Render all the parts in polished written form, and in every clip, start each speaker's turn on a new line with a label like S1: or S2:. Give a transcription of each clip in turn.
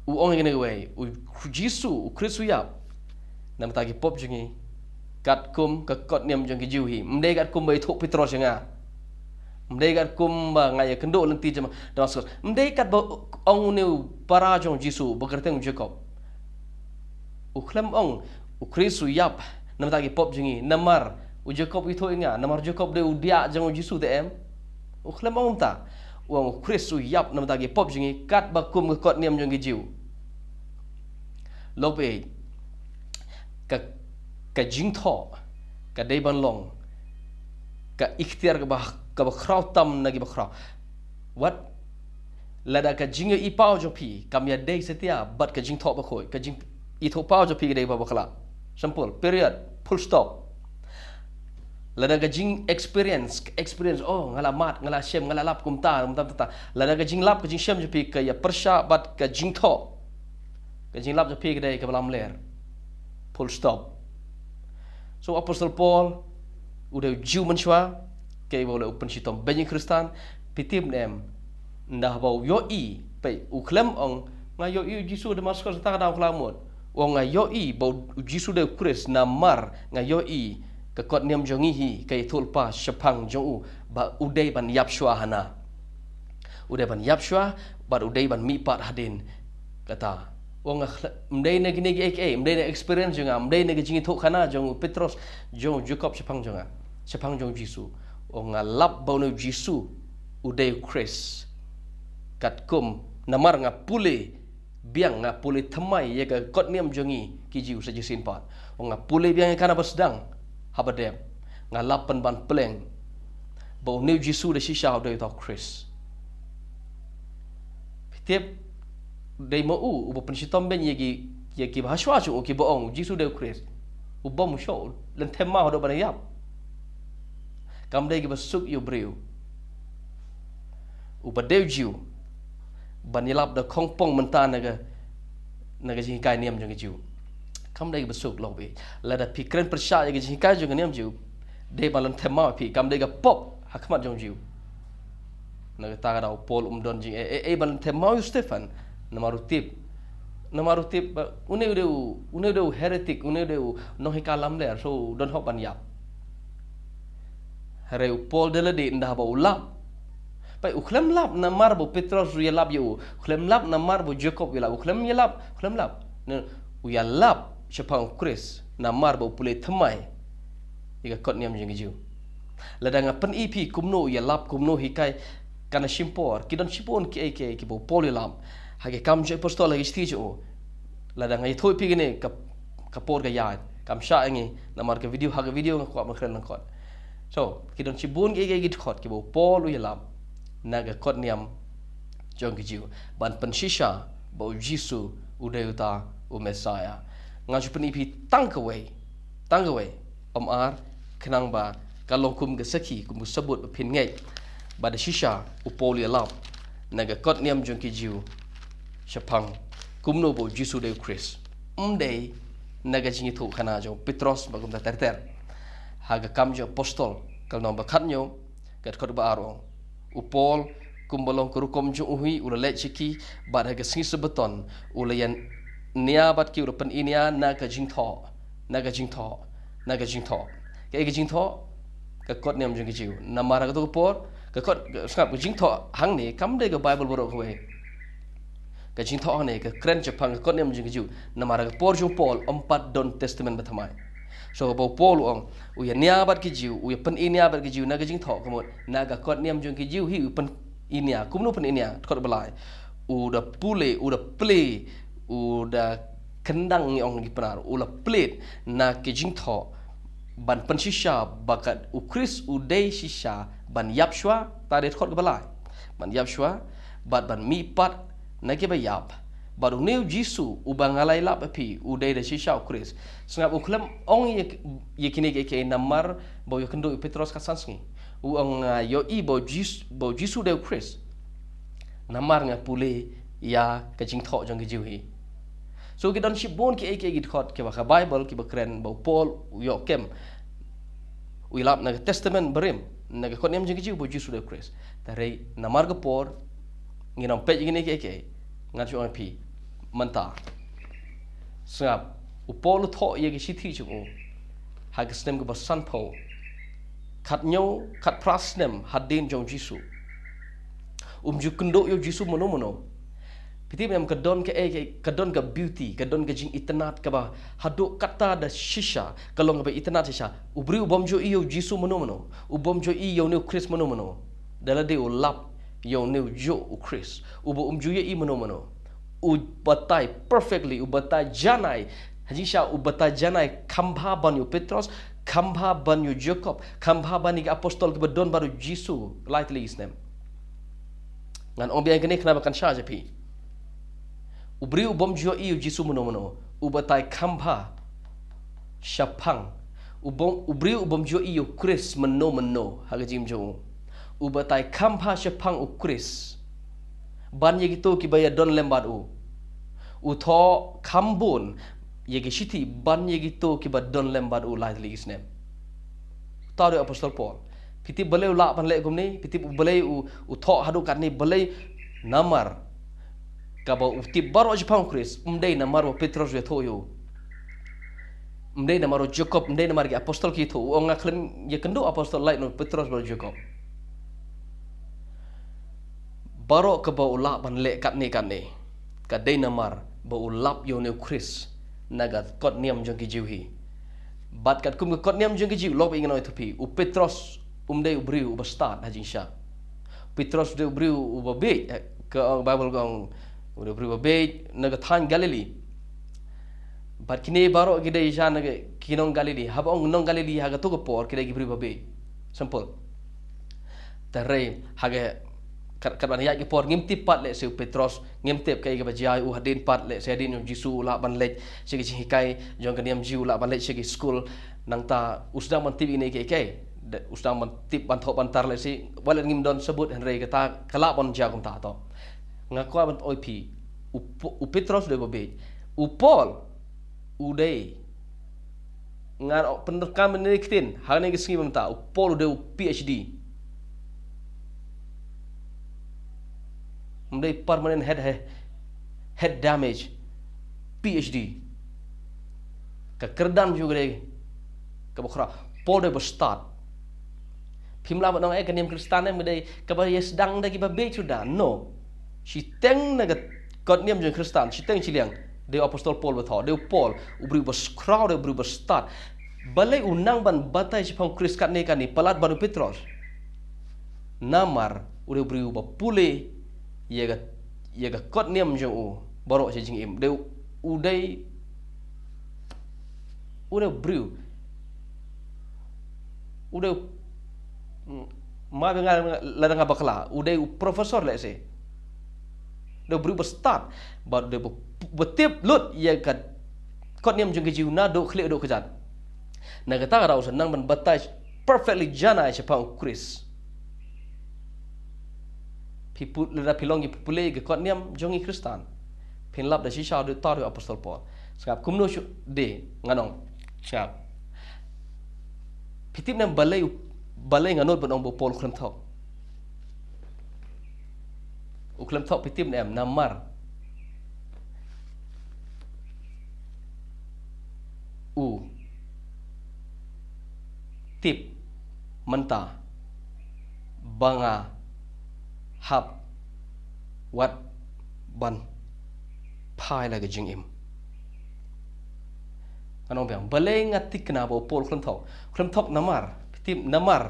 S1: ong ngene we u Jisu u Kristu yap nam tagi pop jengi kat kum ka kot niam jong ki jiu hi mde kat kum bai thuk Petros nga mde kat kum ba ngai kendo lenti jama Damaskus mde kat ba ong neu para jong Jisu bekerteng Jacob u khlem ong u Kristu yap nam tagi pop jengi namar u Jacob itu nga namar Jacob de u dia jong Jisu te em u khlem ong ta u Kristu yap nam tagi pop jengi kat ba kum ka kot niam jong ki jiu lope ka jing tho ka dei ban long ka ikhtiar ka ba khrau tam nagi ba khrau wat lada ka jing i pau jo pi kam ya dei setia bat ka jing tho ba khoi ka jing i tho pau jo pi dei ba khala simple period full stop lada ka jing experience oh ngala mat ngala shem ngala lap kumta lada ka jing lap ka jing shem jo pi ka ya persha bat ka jing tho ka jing lap jo pi dei ka balam ler full stop. So Apostle Paul udah jiu menshwa kay boleh open sitom banyak Kristen pitip nem ndah bau yoi pe uklem ong ngayoi Jisu Damaskus ta daw klamot o ngayoi bau Jisu de Kris namar ngayoi ka kot niam jongi hi kay tulpa syapang jong ba udai ban yap shwa hana udai ban yap shwa ba udai ban mi pat hadin kata wong mdai na gini aka mdai na experience jonga mdai na jingi thok khana jong Petros jong Jacob sepang jonga sepang jong Jisu wong lap bau no Jisu udai Chris kat kum namar nga pule biang nga pule thamai ye ka kot niam jongi ki jiu sajisin pat wong nga pule biang kana basdang habadem nga lapan ban pleng bau no Jisu de shisha udai to Chris tip dei mo u pen sitom ben yegi bahaswa chu ki boong Jisu de Christ u bom show len tema do ban yap kam dei gi basuk yu breu u badeu jiu ban yalap da khongpong menta naga jing kai niam jong jiu kam dei gi basuk lobe la da pikren persha yegi jing kai jong niam jiu dei balan tema pi kam dei ga pop hakmat jong jiu naga ta da Paul don jing balan tema yu Stefan namarutip une heretic une no hikalam der so don hop ban yap hare Paul de la de nda ba ulap pai ukhlem lap namar bo Petros ru yalap yu ukhlem lap namar bo Jacob yalap ukhlem lap ne u yalap chapang Chris namar bo pule thamai iga kot niam jing jiu ladanga pen ep kumno yalap kumno hikai kana shimpor kidon shipon ki bo Paul yalap hage kam je apostol lagi sti jo lada ngai thoi pi gene ka por ga ya kam sha ngi namar ka video haga video ko ma khren kot so kidon chibun ge git khot ki bo Paul uyalam naga kot niam jong ki jiu ban pen shisha bo Jisu udeuta u Messiah ngaju pen pi tangkawai ar kenang ba kalau kum ga saki kum sebut pin ngai ba da shisha u Paul uyalam naga kot niam jong ki jiu Shapang kumno bo Jisu de Chris mdei naga jingi thu khana jo Petros bagum ta terter haga kam jo apostol kal no bakhat nyo gat khot ba aro u Paul kumbalong kurukom jo uhi ula le chiki bad haga singi sebeton ula yan nia bat ki ula pen inia naga jing tho ke jing tho ka kot niam jing jiu namara ka to por ka kot skap jing tho hang ni kam de ga Bible borok we ka jing tho ne ka kren chapang kot niam jing jiu namara ka por jung Paul empat don testament bathamai so bo Paul ong u ya nia bat ki jiu u ya pen inia bat ki jiu naga jing tho kamot naga kot niam jing ki jiu hi pen inia kumno pen inia kot balai u da pule u da play u da kendang ni ong gi penar u la plate na ki jing tho ban pen shisha bakat u Chris u dei shisha ban yapshwa ta det kot balai ban yapshwa ban mi pat na ke bayap baru new Jisu ubang alai lap api udai da shisha Chris sengap uklam ong ye kini ke namar bo yo kendo Petros kasansngi u ong yo i bo Jisu de Chris namar nga pule ya ka jing tho jong gi hi so ki don ship bon ki git khot ke ba Bible ki ba kren bo Paul yo kem u lap na testament berim na ko nem jing gi bo Jisu de Chris tare namar ga por nginam pe gini ke ngan chu pi manta sngap upol tho ye gi sithi chu hag snem ga basan pho khat nhau khat prasnem hadin jong jisu ju kendo yo jisu mono piti mem kadon ke kadon ga beauty kadon ga jing itnat ka ba hadu kata da shisha kalong ba itnat shisha ubri ubom jo iyo jisu mono ubom jo iyo ne chris mono dala de ulap yo ne jo chris ubo ju ye i mono u batai perfectly u batai janai hajisha u batai janai kambha ban yo petros kambha ban yo jacob kambha ban ni apostol ke don baru jisu lightly is name ngan ombian kene kenapa kan sha japi ubri ubom jo iyo jisu mono ubatai kambha shapang ubri ubom jo iyo chris mono haga jim jo ubatai kambha shapang u chris ban ye gitu ki baya don lembad u tho kambun ye gi shiti ban ye gitu ki ba don lembad u lightly is name tawde apostol paul piti balai la pan le gumni piti balai u tho hadu kan ni balai namar kaba uti baro jepang chris umdei namar wa petros we thoyo umdei namar jacob umdei namar gi apostol ki tho onga khlem ye kendo apostol lai no petros ba jacob baro kaba ula ban le kat ni ka dei namar ba ulap yo ne chris nagat kot niam jong ki jiwi bat kat kum kot niam jong ki jiw lob ingano thopi u petros umdei ubri u bastad hajin sha petros de ubri u babe ke bible gong udah ubri babe naga than galili bat kini baro gide isha naga kinong galili habong nong galili haga to por kide gibri babe simple tare haga kat ya ki por ngimti pat le se petros ngimtep kai ga bajai u hadin pat le se hadin jisu la ban le se gi hikai jong kaniam jiu la ban le se gi school nang ta usda man tip ini ke usda man tip ban thok ban tar le si walet ngim don sebut henry kata kala bon ja kum ta to ngakwa ban oi pi u petros de babe u paul u dei ngar penrekam ni kitin hal ni gesingi bamta u paul de phd mdei permanent head damage phd ka kerdan juga dei ka bokra paul de bestart phimla banong ai kanim kristan em dei ka ba yes dang da ki ba be sudah no si teng na god niam jeng kristan si teng chiliang de apostol paul ba tho de paul ubri bas crowd de ubri bas start balai unang ban batai si pang kris kat ni palat baru petros namar ubri ba pule yega kot niam jeng u borok si jing im de udai briu udah ma bengal ladang bakla udah profesor le se de briu start ba de betip lut ye kat kot niam jeng jiu na do khle do kejat na kata ra usan nang ban batai perfectly jana siapa chris people lada pilong pule ge kot niam jongi kristan pin lap da shisha de tar apostol paul skap kumno de nganong skap pitip nam balai nganot bonong bo paul khlem thok u khlem thok pitip nam namar u tip menta banga hab wat ban pai la jing im anong biang balai ngati kena bo pol khlem thok namar pitip namar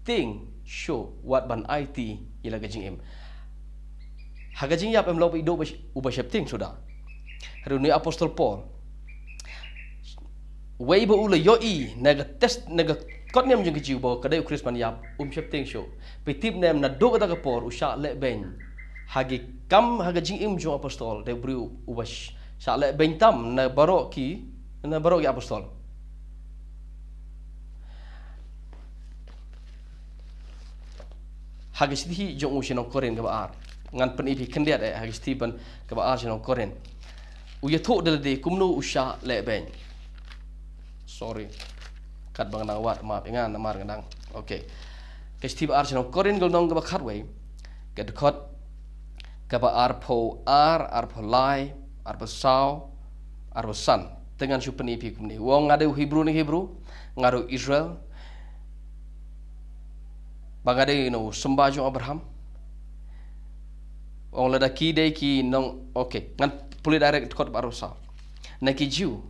S1: ting show wat ban it ila jing im haga jing yap em lo bi do ba shep ting sudah haruni apostol paul wei bo ula yoi naga test naga kot niam jeng kijiu bo kadai krisman yap shep ting show pitip nem na do kata kapor usha le ben hagi kam haga jing im jo apostol de bru ubash sha le ben tam na barok ki apostol hagi sithi jong usino koren ga ar ngan pen ipi kendiat hagi sithi ban ga ar sino koren u ye tho de kumno usha le ben sorry kat bang nang wat maaf ingan namar ngang okay ke steve arsenal korin gol nong ga khat wei kedekot kapa arpo arpo lai, arpo sau, arpo san dengan supeni pi kumni. Wong ngade Hebrew ni Hebrew, ngadu Israel. Bangade no sembah jong Abraham. Wong lada ki de ki nong okay, ngan pulih direct kot arpo sau. Naki Jew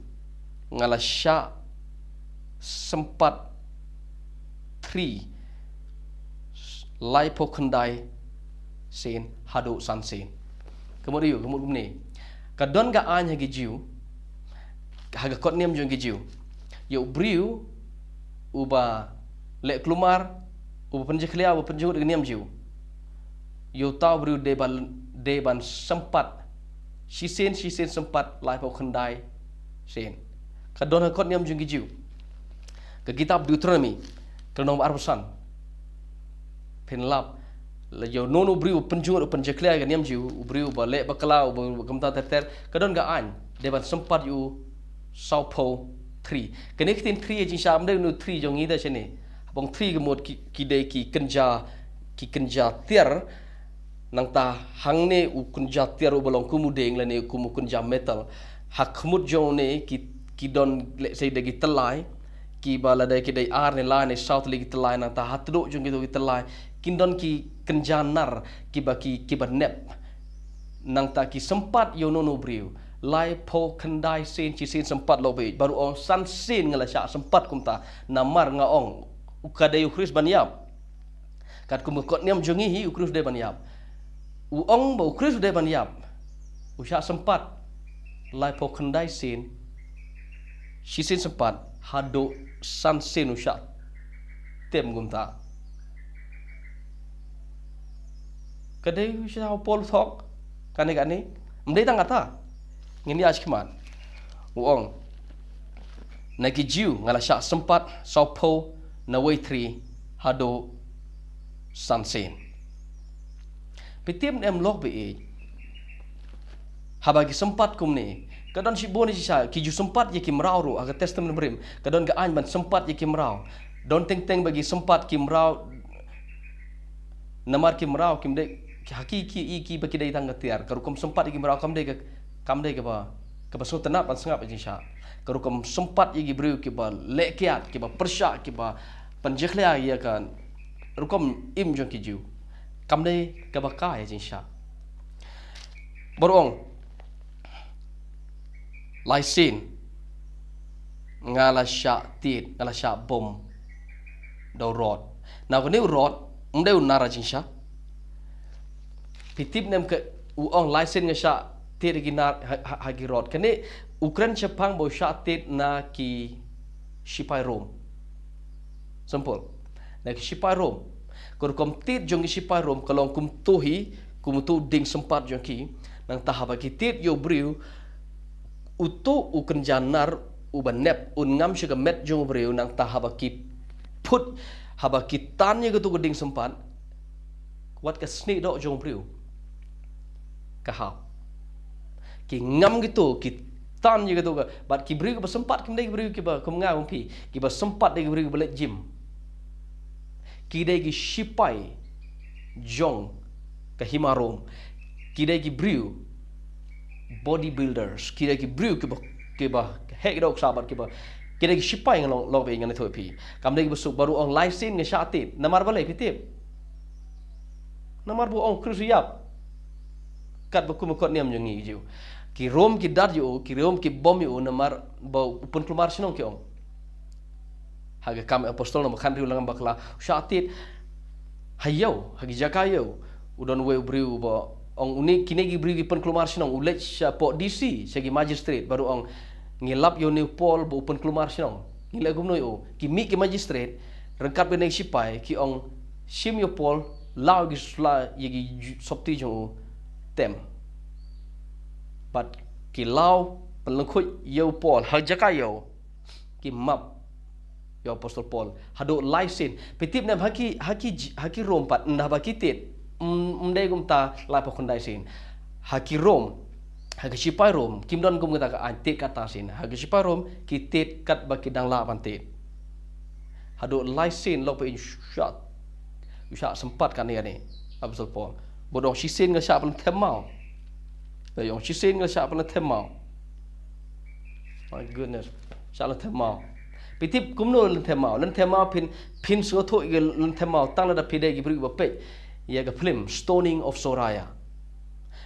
S1: ngala sya sempat 3 lai po kendai sen hadu san sen kemudian ni kadon ga anya gi jiu haga kot niam jong gi jiu yo briu uba le klumar uba penjeklia uba penjut niam jiu yo tau briu deban sempat si sen sempat lai po kendai sen kadon ha kot niam jong gi jiu ke kitab Deuteronomy kelong arbusan penlap la yo nono briu penjungut penjeklia ga niam jiu briu ba le bakala ba kamta ter kadon ga an deban sempat yu saupo 3 kenekin 3 jin sham de nu 3 jong ida chene bong 3 gemot ki de ki kenja tiar nang ta hang ne u kenja tiar u bolong kumu deng la ne kumu kenja metal hak khmut jong ne ki don le sei de gi telai ki bala dai ki dai ar ne la ne south ligi telai nang ta hatdo jong gitu telai kindon ki kenjanar ki ba nep nang ta ki sempat yo nono briu lai po kendai sen ci sen sempat lo be baru on san sen ngala sya sempat kumta namar nga ong ukade ukris baniap kat kum kot niam jongi hi ukris de baniap u ong ba ukris de baniap u sya sempat lai po kendai sen ci sen sempat hado san sen u sya tem kumta kadai siya pol thok kani mdei tang ata ngini ashkiman uong nagi jiu ngala syak sempat saupo na way 3 hado sansen pitim em lok be habagi sempat kumni kadon si boni sya ki ju sempat ye kimrau ru aga testament brim kadon ga an ban sempat ye kimrau don teng bagi sempat kimrau namar kimrau kimde hakiki iki baki dai tang tiar karukum sempat iki merau kam dai ke ba so tenap ban sengap jin sya karukum sempat iki briu ke ba lekiat ke ba persya ke ba panjeklia ya kan rukum im jong ki jiu kam dai ke ba ka ya jin sya borong laisin ngala sya tit ngala sya bom do rod na ko ni rod ndeu nara jin sya pitip nem ke uong license nga sya tit ginar hagi rod kene Ukraine Jepang bo sya tit na ki shipai Rom sampul na ki shipai Rom kor kom tit jong ki shipai Rom kalong kum tuhi kum tu ding sempat jong ki nang tahaba ki tit yo briu utu ukren janar uban nep un ngam sya met jong briu nang tahaba ki put haba ki tan ye tu ding sempat wat ka sni do jong briu kahap ki ngam gitu ki tan gitu ga bat ki beri ba sempat ki dai beri ki ba kum nga umpi ki ba sempat dai beri ba gym ki dai ki shipai jong ka himarom ki dai ki beri bodybuilders ki dai ki beri ki ba hek dok sabat ki ba ki dai ki shipai ngalo lo be ngan thoi pi kam dai ki baru ong live scene nga syatit namar balai pitip namar bu ong krusiyap kat baku mekot niam jongi jiu ki rom ki dar yu ki rom ki bom yu namar bau pun kelumar sinong ki ong haga kam apostol no makan riu lang bakla syatit hayau hagi jakayo udon we briu ba ong uni kini gi briu pun kelumar sinong ulet sya po DC segi magistrate baru ong ngilap yo ni pol bu pun kelumar sinong ngila gumno yo ki mi ki magistrate rengkap benek sipai ki ong sim yo pol law gi sla yegi sopti jong tem pat kilau pelengkut yo pol hajaka yo ki map yo apostol Paul hado license pitip nam haki rom pat nda bakitit mdai gumta lai pokondai sin haki rom haki sipai rom kimdon gum kata ka tit kata sin haki sipai rom ki tit kat baki dang la pantit hado license lo pe shot sempat kan ya ni apostol Paul Bodong sisin nga siya palang temau. Yung sisin nga siya palang temau. My goodness. Siya palang temau. Pitip kumno lan temau pin so tho ge lan temau tang la da pide gi bri ba pe. Ya ga film stoning of Soraya.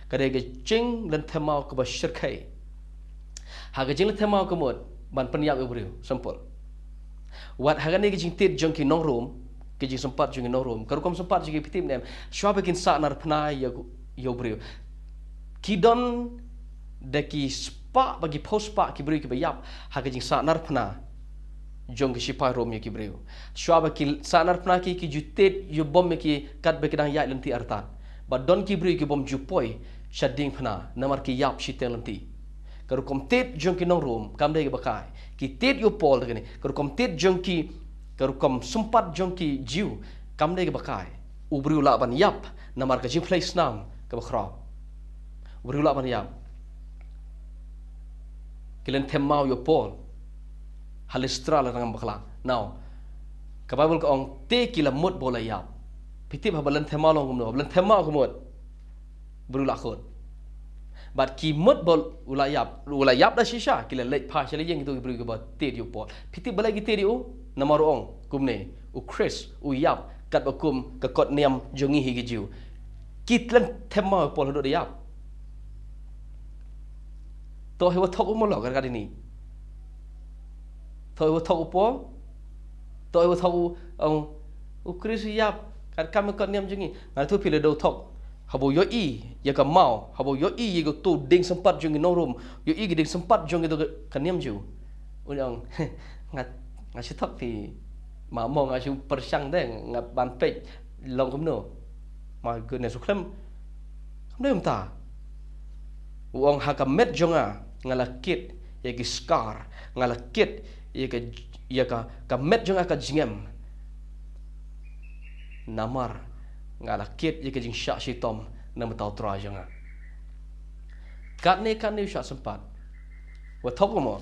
S1: Kade ge jing lan temau ka ba shirkai. Ha ga jing lan temau ka mod ban penyak ge bri simple. Wat ha ga ne ge jing tit jong ki nong room. Kejing sempat jeng no room. Kalau kamu sempat jeng pitim nem, siapa bikin sak nar pernah yo beriu. Kidon deki spak bagi post spak ki beriu ki bayap. Hak kejing sak nar pernah jong ki sipai room yo ki beriu. Siapa bikin sak nar pernah ki jutet yo bom ki kat bekidang yai lenti artan. Badon ki beriu ki bom jupoi shading pernah namar ki yap shiten lenti. Kalau kamu tet jong ki no room, kamu dek bakai. Ki tet yo pol dek ni. Kalau kamu tet jong ki kalau kamu sempat jongki jiu, kamu dek bakai. Ubri ulak ban yap, namar kajing place nam ke bakrab. Ubri ulak ban yap. Kilen temau yo pol. Halistra la rangam bakla. Now, ka Bible ka ong te kila mut bola yap. Pitip habalan temau long kumno, habalan temau kumut. Ubri ulak khot. But ki mut bol ulak yap dah shisha kila late pa shala yang itu ubri ka ba te yo pol. Pitip balagi te yo namar ong kumne u Chris u yap kat bakum ke kot niam jongi higi jiu kitlan temma pol do yap to hewa thok mo lo kan ini to hewa thok pol to hewa thok ong u Chris u yap kat kam kot niam jongi ngal tu pile do thok habo yo I ya ka mau habo yo I ye go tu ding sempat jongi no room yo I ding sempat jongi do kan niam jiu ulang ngasih thok thì mà mong ngasih persang deh ngap ban pek long kumno my goodness uklam kamne ta uang hakamet jonga ngalakit ya ki scar ngalakit ya ka kamet jonga ka jingem namar ngalakit ya ka jing syak shitom nam tau tra jonga kan ne syak sempat wa thok mo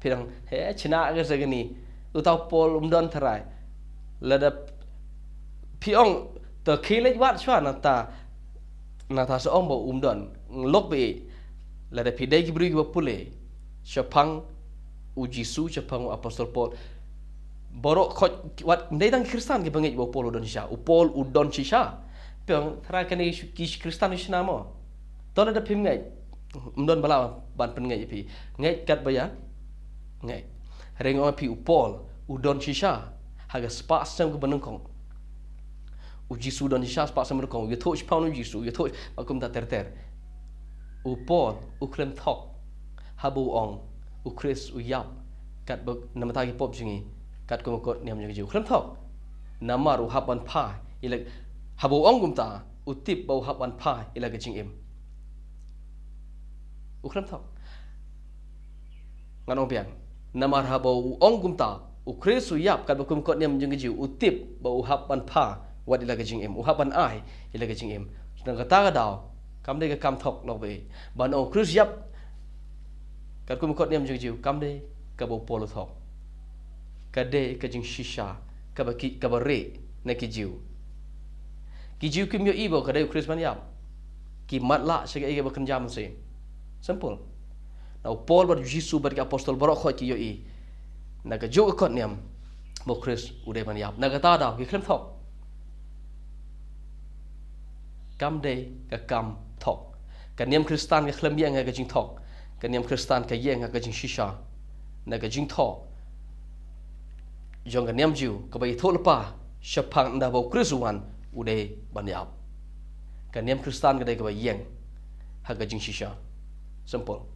S1: pirang Cina ke segini utau pol umdon terai lada piong te kile wat chwa nata seom bo umdon lok be lada pidai ki bri ki pule chapang uji su chapang apostol Paul borok wat ndai dang Kristen ki bangit bo pol udon sha upol udon sha piong terai kani ki Kristen ni mo ton ada pim ngai umdon bala ban pen ngai pi ngai kat baya ngai rengong pi upol udon shisha haga spa sem ke benengkong uji su don shisha spa sem benengkong ye thoch paun uji su ye thoch akum ta ter upol uklem thok habu ong ukris uyap kat bek namata ki pop jingi kat ko ko niam jingi uklem thok namar u haban pha ila habu ong gumta utip bau haban pha ila ke jing im uklem thok nganong piang namar habau ong gumta ukris uyap kat bakum kot niam jeng jiu utip bau hapan pa wat ila ke jing em uhapan ai ila ke jing em sedang kata daw kam de ke kam thok lo be ban ong kris yap kat kum kot niam jeng jiu kam de ka bau polo thok ka de ke jing shisha ka ba ki ka ba re na ki jiu kim yo ibo ka de ukris man yap ki mat la se ke ba kan jam se simple. Now Paul ber Yesus ber apostol borok khoi ki yo I naga jo kot niam mo Chris ude man yap naga ta da ki klem thok kam de ka kam thok ka niam Kristan ka klem yang ka jing thok ka niam Kristan ka yang ka jing shisha naga jing thok jong ka niam jiu ka bai thol pa shapang da bo Chris wan ude ban yap ka niam Kristan ka de ka bai yang ha ka jing shisha simple